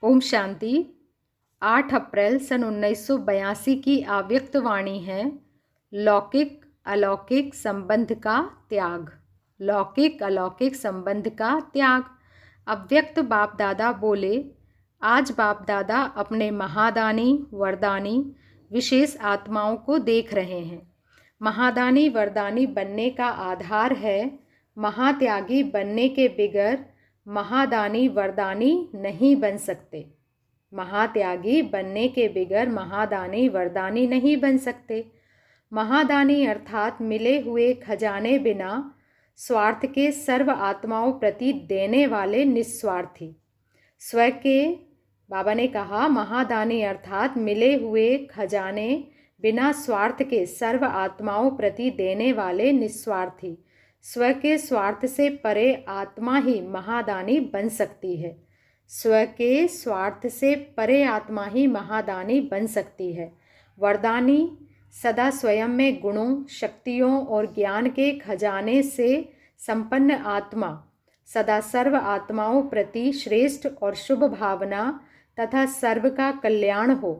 ओम शांति। 8 अप्रैल सन 1982 की अव्यक्त वाणी है। लौकिक अलौकिक संबंध का त्याग। लौकिक अलौकिक संबंध का त्याग। अव्यक्त बाप दादा बोले, आज बाप दादा अपने महादानी वरदानी विशेष आत्माओं को देख रहे हैं। महादानी वरदानी बनने का आधार है महात्यागी बनने के बिगर महादानी वरदानी नहीं बन सकते। महात्यागी बनने के बिगर महादानी वरदानी नहीं बन सकते। महादानी अर्थात मिले हुए खजाने बिना स्वार्थ के सर्व आत्माओं प्रति देने वाले निस्वार्थी। स्व के बाबा ने कहा, महादानी अर्थात मिले हुए खजाने बिना स्वार्थ के सर्व आत्माओं प्रति देने वाले निस्वार्थी। स्व के स्वार्थ से परे आत्मा ही महादानी बन सकती है। स्व के स्वार्थ से परे आत्मा ही महादानी बन सकती है। वरदानी सदा स्वयं में गुणों, शक्तियों और ज्ञान के खजाने से संपन्न आत्मा, सदा सर्व आत्माओं प्रति श्रेष्ठ और शुभ भावना तथा सर्व का कल्याण हो,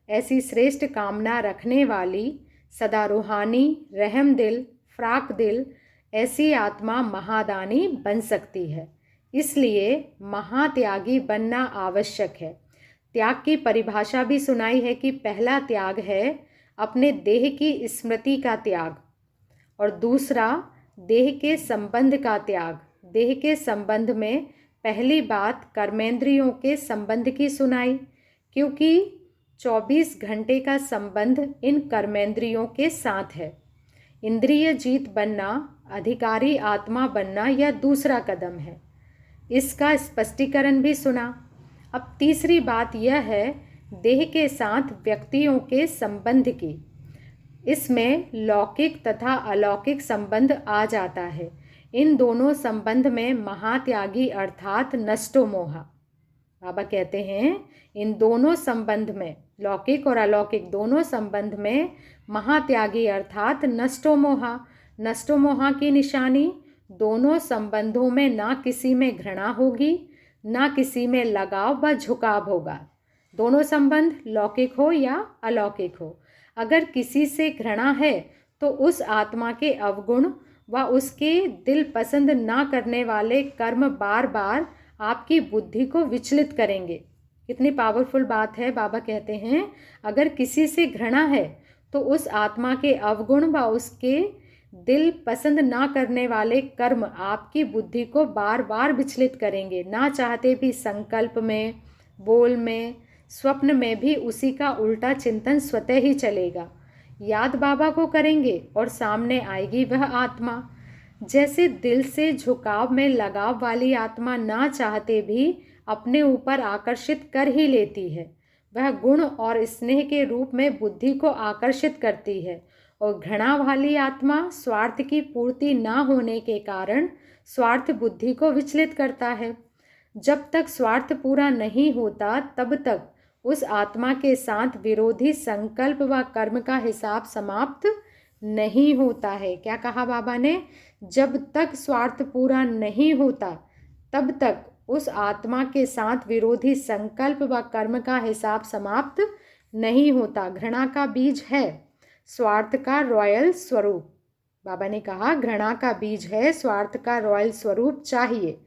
ऐसी श्रेष्ठ कामना रखने वाली, सदा रूहानी, रहम दिल, फ्राक दिल ऐसी आत्मा महादानी बन सकती है। इसलिए महात्यागी बनना आवश्यक है। त्याग की परिभाषा भी सुनाई है कि पहला त्याग है अपने देह की स्मृति का त्याग और दूसरा देह के संबंध का त्याग। देह के संबंध में पहली बात कर्मेंद्रियों के संबंध की सुनाई, क्योंकि 24 घंटे का संबंध इन कर्मेंद्रियों के साथ है। इंद्रिय जीत बनना, अधिकारी आत्मा बनना यह दूसरा कदम है। इसका स्पष्टीकरण भी सुना। अब तीसरी बात यह है देह के साथ व्यक्तियों के संबंध की। इसमें लौकिक तथा अलौकिक संबंध आ जाता है। इन दोनों संबंध में महात्यागी अर्थात नष्टो मोहा। बाबा कहते हैं इन दोनों संबंध में, लौकिक और अलौकिक दोनों संबंध में महात्यागी अर्थात नष्टो मोहा। नष्टो मोहा की निशानी, दोनों संबंधों में ना किसी में घृणा होगी, ना किसी में लगाव व झुकाव होगा। दोनों संबंध लौकिक हो या अलौकिक हो, अगर किसी से घृणा है तो उस आत्मा के अवगुण व उसके दिल पसंद ना करने वाले कर्म बार बार आपकी बुद्धि को विचलित करेंगे। कितनी पावरफुल बात है। बाबा कहते हैं अगर किसी से घृणा है तो उस आत्मा के अवगुण व उसके दिल पसंद ना करने वाले कर्म आपकी बुद्धि को बार बार विचलित करेंगे। ना चाहते भी संकल्प में, बोल में, स्वप्न में भी उसी का उल्टा चिंतन स्वतः ही चलेगा। याद बाबा को करेंगे और सामने आएगी वह आत्मा। जैसे दिल से झुकाव में लगाव वाली आत्मा ना चाहते भी अपने ऊपर आकर्षित कर ही लेती है, वह गुण और स्नेह के रूप में बुद्धि को आकर्षित करती है। और घृणा वाली आत्मा स्वार्थ की पूर्ति ना होने के कारण स्वार्थ बुद्धि को विचलित करता है। जब तक स्वार्थ पूरा नहीं होता तब तक उस आत्मा के साथ विरोधी संकल्प व कर्म का हिसाब समाप्त नहीं होता है। क्या कहा बाबा ने? जब तक स्वार्थ पूरा नहीं होता तब तक उस आत्मा के साथ विरोधी संकल्प व कर्म का हिसाब समाप्त नहीं होता। घृणा का बीज है स्वार्थ का रॉयल स्वरूप। बाबा ने कहा घृणा का बीज है स्वार्थ का रॉयल स्वरूप चाहिए।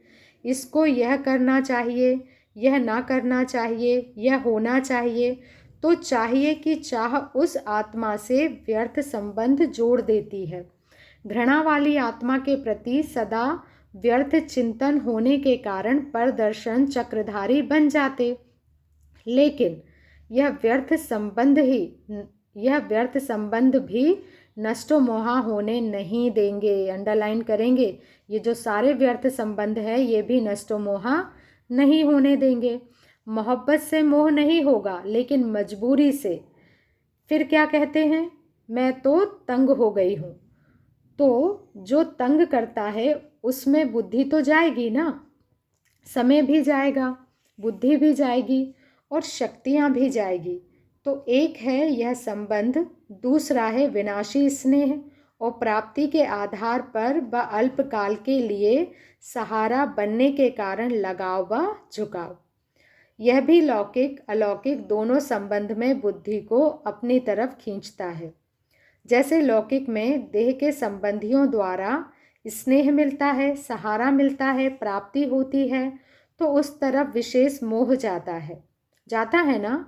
इसको यह करना चाहिए, यह ना करना चाहिए, यह होना चाहिए, तो चाहिए कि चाह उस आत्मा से व्यर्थ संबंध जोड़ देती है। घृणा वाली आत्मा के प्रति सदा व्यर्थ चिंतन होने के कारण प्रदर्शन चक्रधारी बन जाते। लेकिन यह व्यर्थ संबंध भी नष्टो मोहा होने नहीं देंगे। अंडरलाइन करेंगे, ये जो सारे व्यर्थ संबंध है ये भी नष्टो मोहा नहीं होने देंगे। मोहब्बत से मोह नहीं होगा, लेकिन मजबूरी से। फिर क्या कहते हैं? मैं तो तंग हो गई हूँ। तो जो तंग करता है उसमें बुद्धि तो जाएगी ना, समय भी जाएगा, बुद्धि भी जाएगी और शक्तियाँ भी जाएगी। तो एक है यह संबंध, दूसरा है विनाशी स्नेह और प्राप्ति के आधार पर व अल्पकाल के लिए सहारा बनने के कारण लगाव व झुकाव। यह भी लौकिक अलौकिक दोनों संबंध में बुद्धि को अपनी तरफ खींचता है। जैसे लौकिक में देह के संबंधियों द्वारा स्नेह मिलता है, सहारा मिलता है, प्राप्ति होती है, तो उस तरफ विशेष मोह जाता है ना।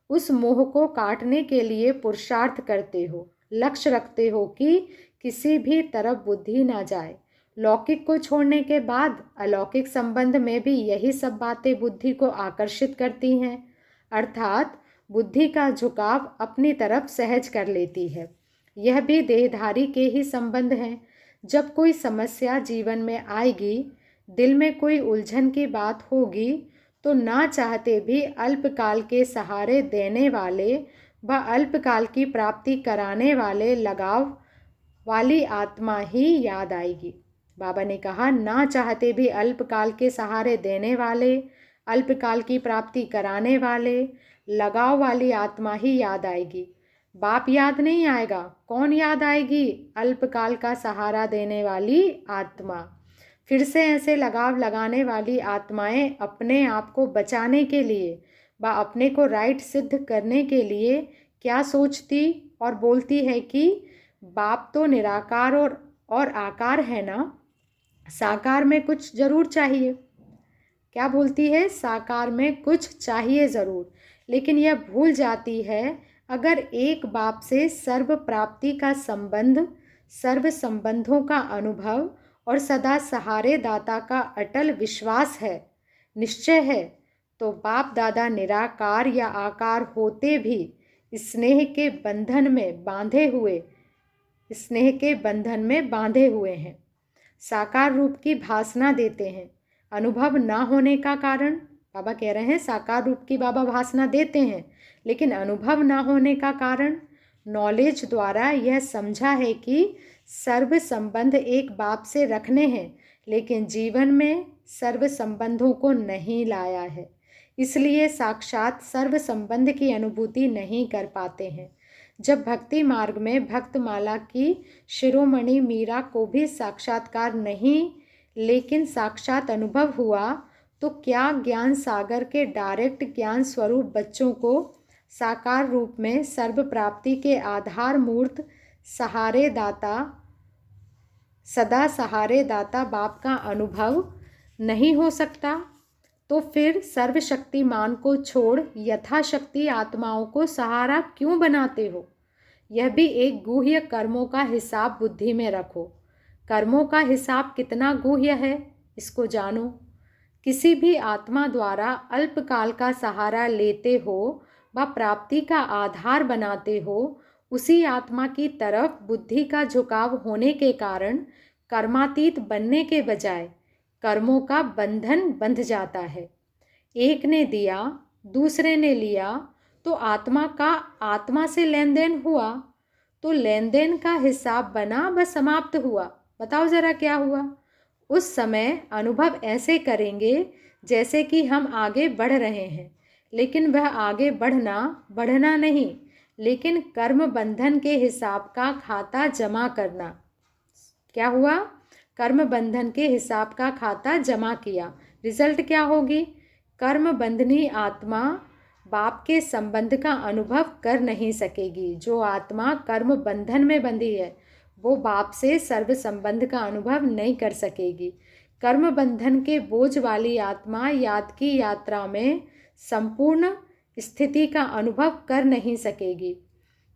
उस मोह को काटने के लिए पुरुषार्थ करते हो, लक्ष्य रखते हो कि किसी भी तरफ बुद्धि ना जाए। लौकिक को छोड़ने के बाद अलौकिक संबंध में भी यही सब बातें बुद्धि को आकर्षित करती हैं, अर्थात बुद्धि का झुकाव अपनी तरफ सहज कर लेती है। यह भी देहधारी के ही संबंध हैं। जब कोई समस्या जीवन में आएगी, दिल में कोई उलझन की बात होगी, तो ना चाहते भी अल्पकाल के सहारे देने वाले व अल्पकाल की प्राप्ति कराने वाले लगाव वाली आत्मा ही याद आएगी। बाबा ने कहा, ना चाहते भी अल्पकाल के सहारे देने वाले, अल्पकाल की प्राप्ति कराने वाले, लगाव वाली आत्मा ही याद आएगी। बाप याद नहीं आएगा। कौन याद आएगी? अल्पकाल का सहारा देने वाली आत्मा। फिर से ऐसे लगाव लगाने वाली आत्माएं अपने आप को बचाने के लिए व अपने को राइट सिद्ध करने के लिए क्या सोचती और बोलती है कि बाप तो निराकार और आकार है ना, साकार में कुछ जरूर चाहिए। क्या बोलती है? साकार में कुछ चाहिए ज़रूर। लेकिन यह भूल जाती है, अगर एक बाप से सर्व प्राप्ति का संबंध, सर्व संबंधों का अनुभव और सदा सहारे दाता का अटल विश्वास है, निश्चय है, तो बाप दादा निराकार या आकार होते भी स्नेह के बंधन में बांधे हुए हैं। साकार रूप की भासना देते हैं। अनुभव ना होने का कारण, बाबा कह रहे हैं साकार रूप की बाबा भासना देते हैं, लेकिन अनुभव ना होने का कारण नॉलेज द्वारा यह समझा है कि सर्व संबंध एक बाप से रखने हैं, लेकिन जीवन में सर्व संबंधों को नहीं लाया है, इसलिए साक्षात सर्व संबंध की अनुभूति नहीं कर पाते हैं। जब भक्ति मार्ग में भक्तमाला की शिरोमणि मीरा को भी साक्षात्कार नहीं, लेकिन साक्षात अनुभव हुआ, तो क्या ज्ञान सागर के डायरेक्ट ज्ञान स्वरूप बच्चों को साकार रूप में सर्व प्राप्ति के आधार मूर्त सहारे दाता, सदा सहारे दाता बाप का अनुभव नहीं हो सकता? तो फिर सर्वशक्तिमान को छोड़ यथाशक्ति आत्माओं को सहारा क्यों बनाते हो? यह भी एक गुह्य कर्मों का हिसाब बुद्धि में रखो। कर्मों का हिसाब कितना गुह्य है, इसको जानो। किसी भी आत्मा द्वारा अल्पकाल का सहारा लेते हो व प्राप्ति का आधार बनाते हो, उसी आत्मा की तरफ बुद्धि का झुकाव होने के कारण कर्मातीत बनने के बजाय कर्मों का बंधन बंध जाता है। एक ने दिया, दूसरे ने लिया, तो आत्मा से लेन देन हुआ, तो लेन देन का हिसाब बना व समाप्त हुआ। बताओ जरा क्या हुआ? उस समय अनुभव ऐसे करेंगे जैसे कि हम आगे बढ़ रहे हैं, लेकिन वह आगे बढ़ना नहीं, लेकिन कर्म बंधन के हिसाब का खाता जमा करना। क्या हुआ? कर्म बंधन के हिसाब का खाता जमा किया। रिजल्ट क्या होगी? कर्म बंधनी आत्मा बाप के संबंध का अनुभव कर नहीं सकेगी। जो आत्मा कर्म बंधन में बंधी है, वो बाप से सर्व संबंध का अनुभव नहीं कर सकेगी। कर्म बंधन के बोझ वाली आत्मा याद की यात्रा में संपूर्ण स्थिति का अनुभव कर नहीं सकेगी।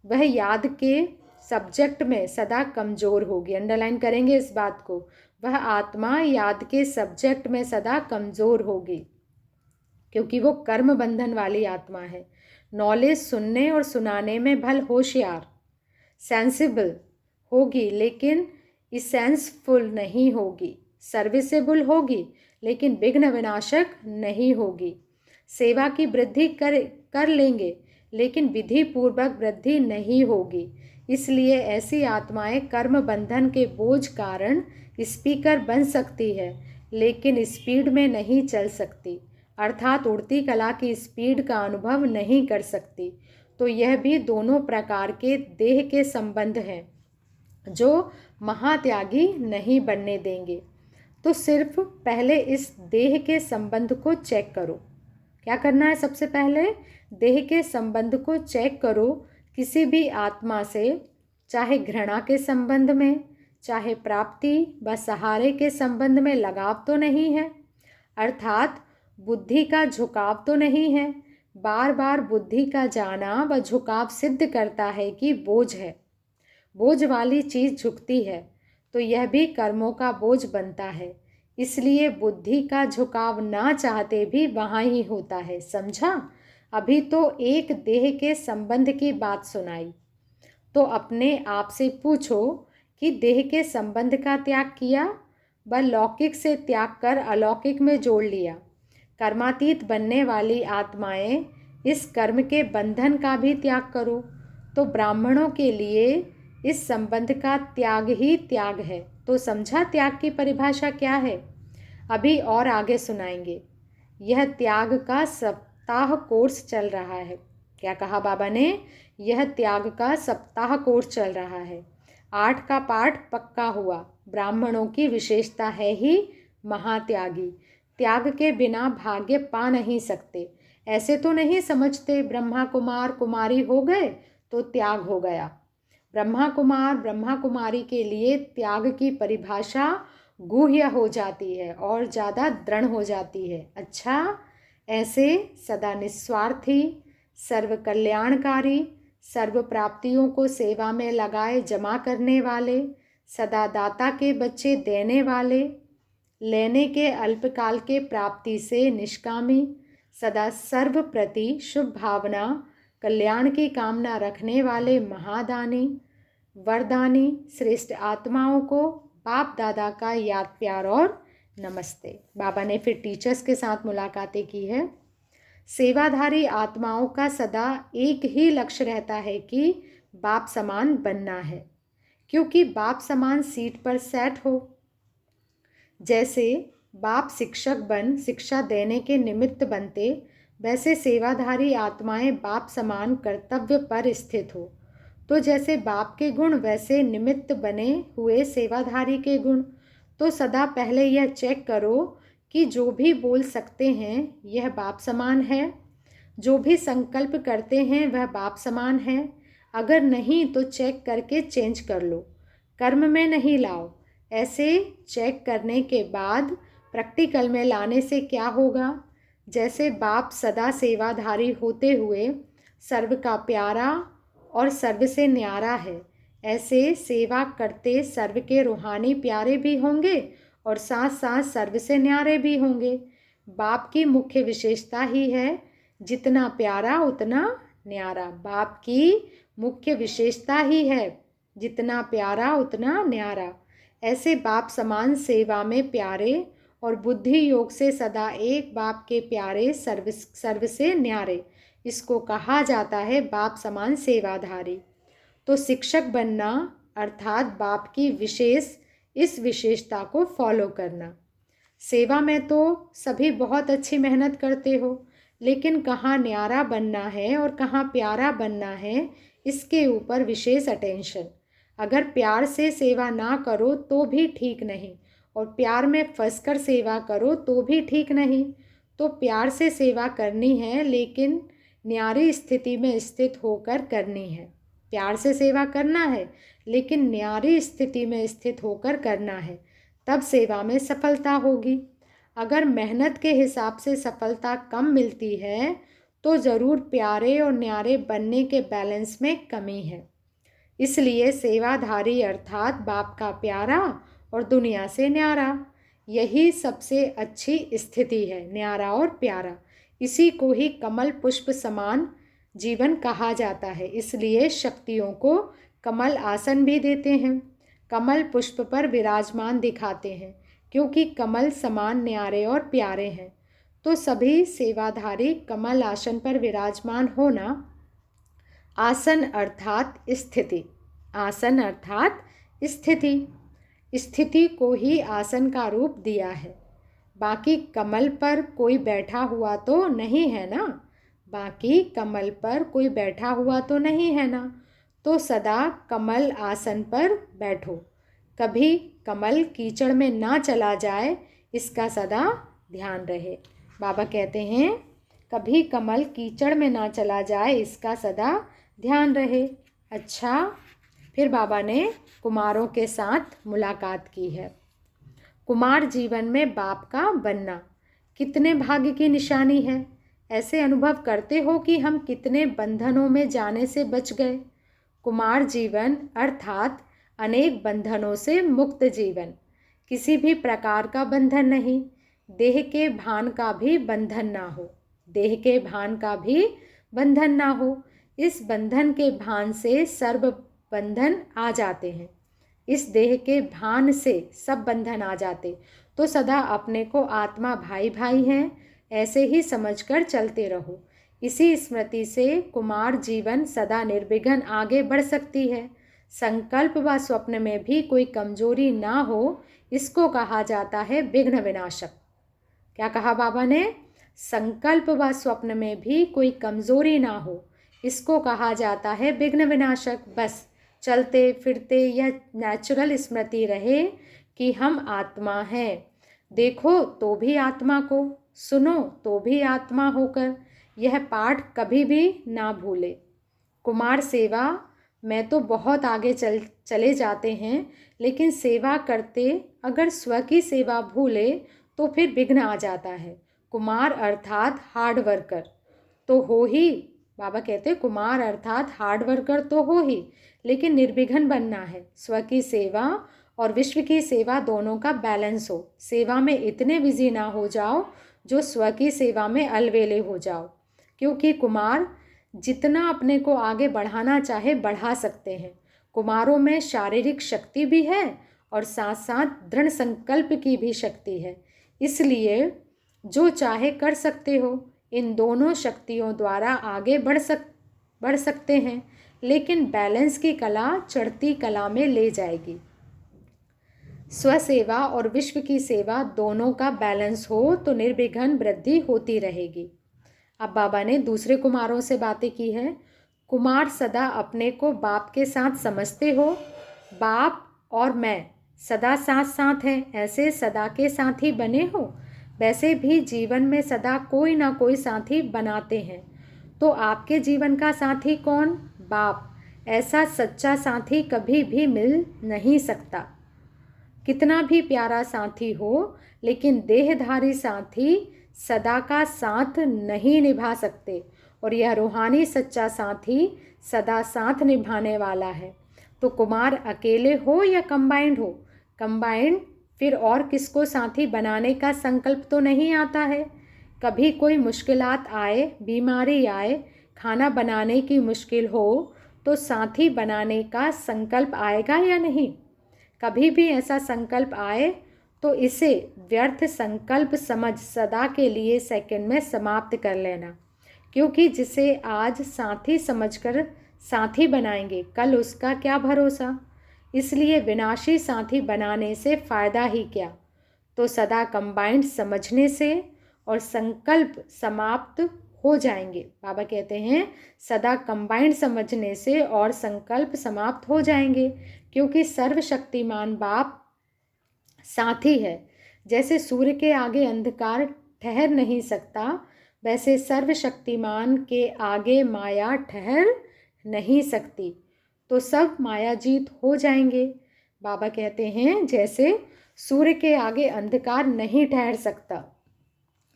वह याद के सब्जेक्ट में सदा कमज़ोर होगी। अंडरलाइन करेंगे इस बात को। वह आत्मा याद के सब्जेक्ट में सदा कमज़ोर होगी, क्योंकि वो कर्म बंधन वाली आत्मा है। नॉलेज सुनने और सुनाने में भल होशियार, सेंसिबल होगी, लेकिन इसेंसफुल नहीं होगी। सर्विसेबल होगी, लेकिन विघ्न विनाशक नहीं होगी। सेवा की वृद्धि कर लेंगे, लेकिन विधि पूर्वक वृद्धि नहीं होगी। इसलिए ऐसी आत्माएं कर्म बंधन के बोझ कारण स्पीकर बन सकती है, लेकिन स्पीड में नहीं चल सकती, अर्थात उड़ती कला की स्पीड का अनुभव नहीं कर सकती। तो यह भी दोनों प्रकार के देह के संबंध हैं जो महात्यागी नहीं बनने देंगे। तो सिर्फ पहले इस देह के संबंध को चेक करो क्या करना है? सबसे पहले देह के संबंध को चेक करो किसी भी आत्मा से, चाहे घृणा के संबंध में, चाहे प्राप्ति व सहारे के संबंध में लगाव तो नहीं है, अर्थात बुद्धि का झुकाव तो नहीं है। बार बार बुद्धि का जाना व झुकाव सिद्ध करता है कि बोझ है, बोझ वाली चीज़ झुकती है तो यह भी कर्मों का बोझ बनता है। इसलिए बुद्धि का झुकाव ना चाहते भी वहाँ ही होता है। समझा? अभी तो एक देह के संबंध की बात सुनाई, तो अपने आप से पूछो कि देह के संबंध का त्याग किया व लौकिक से त्याग कर अलौकिक में जोड़ लिया। कर्मातीत बनने वाली आत्माएं इस कर्म के बंधन का भी त्याग करो। तो ब्राह्मणों के लिए इस संबंध का त्याग ही त्याग है। तो समझा त्याग की परिभाषा क्या है? अभी और आगे सुनाएंगे। यह त्याग का सप्ताह कोर्स चल रहा है। क्या कहा बाबा ने? यह त्याग का सप्ताह कोर्स चल रहा है। 8 का पाठ पक्का हुआ। ब्राह्मणों की विशेषता है ही महात्यागी। त्याग के बिना भाग्य पा नहीं सकते। ऐसे तो नहीं समझते ब्रह्मा कुमार कुमारी हो गए तो त्याग हो गया। ब्रह्मा कुमार ब्रह्मा कुमारी के लिए त्याग की परिभाषा गुह्य हो जाती है और ज़्यादा दृढ़ हो जाती है। अच्छा, ऐसे सदा निस्वार्थी, सर्व कल्याणकारी, सर्व प्राप्तियों को सेवा में लगाए जमा करने वाले, सदा दाता के बच्चे देने वाले, लेने के अल्पकाल के प्राप्ति से निष्कामी, सदा सर्व प्रति शुभ भावना, कल्याण की कामना रखने वाले महादानी, वरदानी, श्रेष्ठ आत्माओं को बाप दादा का याद प्यार और नमस्ते। बाबा ने फिर टीचर्स के साथ मुलाकातें की है। सेवाधारी आत्माओं का सदा एक ही लक्ष्य रहता है कि बाप समान बनना है, क्योंकि बाप समान सीट पर सेट हो। जैसे बाप शिक्षक बन शिक्षा देने के निमित्त बनते, वैसे सेवाधारी आत्माएं बाप समान कर्तव्य पर स्थित हो। तो जैसे बाप के गुण वैसे निमित्त बने हुए सेवाधारी के गुण। तो सदा पहले यह चेक करो कि जो भी बोल सकते हैं यह बाप समान है, जो भी संकल्प करते हैं वह बाप समान है। अगर नहीं तो चेक करके चेंज कर लो, कर्म में नहीं लाओ। ऐसे चेक करने के बाद प्रैक्टिकल में लाने से क्या होगा? जैसे बाप सदा सेवाधारी होते हुए सर्व का प्यारा और सर्व से न्यारा है, ऐसे सेवा करते सर्व के रूहानी प्यारे भी होंगे और साथ साथ सर्व से न्यारे भी होंगे। बाप की मुख्य विशेषता ही है जितना प्यारा उतना न्यारा। बाप की मुख्य विशेषता ही है जितना प्यारा उतना न्यारा। ऐसे बाप समान सेवा में प्यारे और बुद्धि योग से सदा एक बाप के प्यारे सर्व से न्यारे, इसको कहा जाता है बाप समान सेवाधारी। तो शिक्षक बनना अर्थात बाप की इस विशेषता को फॉलो करना। सेवा में तो सभी बहुत अच्छी मेहनत करते हो, लेकिन कहाँ न्यारा बनना है और कहाँ प्यारा बनना है, इसके ऊपर विशेष अटेंशन। अगर प्यार से सेवा ना करो तो भी ठीक नहीं, और प्यार में फंसकर सेवा करो तो भी ठीक नहीं। तो प्यार से सेवा करनी है, लेकिन न्यारी स्थिति में स्थित होकर करनी है। प्यार से सेवा करना है, लेकिन न्यारी स्थिति में स्थित होकर करना है, तब सेवा में सफलता होगी। अगर मेहनत के हिसाब से सफलता कम मिलती है तो ज़रूर प्यारे और न्यारे बनने के बैलेंस में कमी है। इसलिए सेवाधारी अर्थात बाप का प्यारा और दुनिया से न्यारा, यही सबसे अच्छी स्थिति है, न्यारा और प्यारा। इसी को ही कमल पुष्प समान जीवन कहा जाता है। इसलिए शक्तियों को कमल आसन भी देते हैं, कमल पुष्प पर विराजमान दिखाते हैं, क्योंकि कमल समान न्यारे और प्यारे हैं। तो सभी सेवाधारी कमल आसन पर विराजमान होना। आसन अर्थात स्थिति, आसन अर्थात स्थिति को ही आसन का रूप दिया है। बाकी कमल पर कोई बैठा हुआ तो नहीं है ना, बाकी कमल पर कोई बैठा हुआ तो नहीं है ना। तो सदा कमल आसन पर बैठो, कभी कमल कीचड़ में ना चला जाए, इसका सदा ध्यान रहे। बाबा कहते हैं कभी कमल कीचड़ में ना चला जाए, इसका सदा ध्यान रहे। अच्छा, फिर बाबा ने कुमारों के साथ मुलाकात की है। कुमार जीवन में बाप का बनना कितने भाग्य की निशानी है। ऐसे अनुभव करते हो कि हम कितने बंधनों में जाने से बच गए। कुमार जीवन अर्थात अनेक बंधनों से मुक्त जीवन। किसी भी प्रकार का बंधन नहीं, देह के भान का भी बंधन ना हो, देह के भान का भी बंधन ना हो। इस बंधन के भान से सर्व बंधन आ जाते हैं। इस देह के भान से सब बंधन आ जाते, तो सदा अपने को आत्मा भाई भाई हैं ऐसे ही समझकर चलते रहो। इसी स्मृति से कुमार जीवन सदा निर्विघ्न आगे बढ़ सकती है। संकल्प व स्वप्न में भी कोई कमजोरी ना हो, इसको कहा जाता है विघ्न विनाशक। क्या कहा बाबा ने? संकल्प व स्वप्न में भी कोई कमजोरी ना हो, इसको कहा जाता है विघ्न विनाशक। बस चलते फिरते यह नेचुरल स्मृति रहे कि हम आत्मा हैं। देखो तो भी आत्मा को, सुनो तो भी आत्मा होकर, यह पाठ कभी भी ना भूले। कुमार सेवा में तो बहुत आगे चले जाते हैं, लेकिन सेवा करते अगर स्व की सेवा भूले तो फिर विघ्न आ जाता है। कुमार अर्थात हार्ड वर्कर तो हो ही, बाबा कहते कुमार अर्थात हार्ड वर्कर तो हो ही, लेकिन निर्विघ्न बनना है। स्व की सेवा और विश्व की सेवा दोनों का बैलेंस हो। सेवा में इतने बिजी ना हो जाओ जो स्व की सेवा में अलवेले हो जाओ, क्योंकि कुमार जितना अपने को आगे बढ़ाना चाहे बढ़ा सकते हैं। कुमारों में शारीरिक शक्ति भी है और साथ साथ दृढ़ संकल्प की भी शक्ति है, इसलिए जो चाहे कर सकते हो। इन दोनों शक्तियों द्वारा आगे बढ़ सकते हैं, लेकिन बैलेंस की कला चढ़ती कला में ले जाएगी। स्वसेवा और विश्व की सेवा दोनों का बैलेंस हो तो निर्विघ्न वृद्धि होती रहेगी। अब बाबा ने दूसरे कुमारों से बातें की है। कुमार सदा अपने को बाप के साथ समझते हो। बाप और मैं सदा साथ साथ हैं, ऐसे सदा के साथी बने हो। वैसे भी जीवन में सदा कोई ना कोई साथी बनाते हैं। तो आपके जीवन का साथी कौन? बाप। ऐसा सच्चा साथी कभी भी मिल नहीं सकता। कितना भी प्यारा साथी हो, लेकिन देहधारी साथी सदा का साथ नहीं निभा सकते, और यह रूहानी सच्चा साथी सदा साथ निभाने वाला है। तो कुमार अकेले हो या कंबाइंड हो, कंबाइंड फिर और किसको साथी बनाने का संकल्प तो नहीं आता है। कभी कोई मुश्किलात आए, बीमारी आए, खाना बनाने की मुश्किल हो, तो साथी बनाने का संकल्प आएगा या नहीं? कभी भी ऐसा संकल्प आए तो इसे व्यर्थ संकल्प समझ सदा के लिए सेकंड में समाप्त कर लेना, क्योंकि जिसे आज साथी समझकर साथी बनाएंगे, कल उसका क्या भरोसा। इसलिए विनाशी साथी बनाने से फ़ायदा ही क्या। तो सदा कंबाइंड समझने से और संकल्प समाप्त हो जाएंगे। बाबा कहते हैं सदा कंबाइंड समझने से और संकल्प समाप्त हो जाएंगे, क्योंकि सर्वशक्तिमान बाप साथी है। जैसे सूर्य के आगे अंधकार ठहर नहीं सकता, वैसे सर्वशक्तिमान के आगे माया ठहर नहीं सकती। तो सब मायाजीत हो जाएंगे। बाबा कहते हैं जैसे सूर्य के आगे अंधकार नहीं ठहर सकता,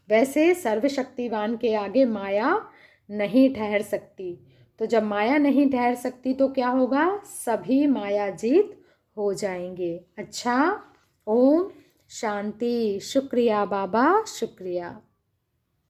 वैसे सर्वशक्तिवान के आगे माया नहीं ठहर सकती। तो जब माया नहीं ठहर सकती तो क्या होगा? सभी मायाजीत हो जाएंगे। अच्छा, ओम शांति। शुक्रिया बाबा, शुक्रिया।